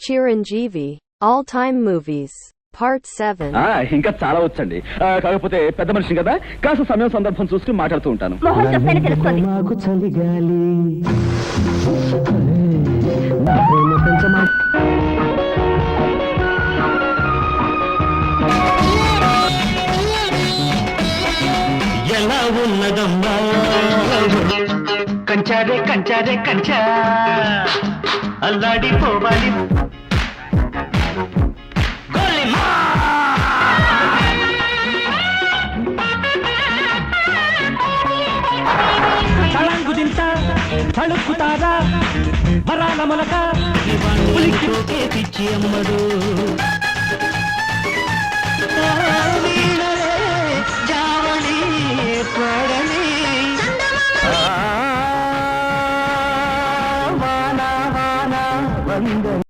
Chiranjeevi, All-Time Movies, Part 7. ఇంకా చాలా వచ్చండి. కాకపోతే పెద్ద మనిషి కదా, కాస్త సమయం సందర్భం చూసుకుని మాట్లాడుతూ ఉంటాను. మాకు చలిగాలి ఎలా ఉన్నదమ్మా కంచారే కంచారే కంచా అల్లాడిపోవాలి తళంగు తింటా తళుక్కుతారా వరాల మొలక పిచ్చి అమ్మడు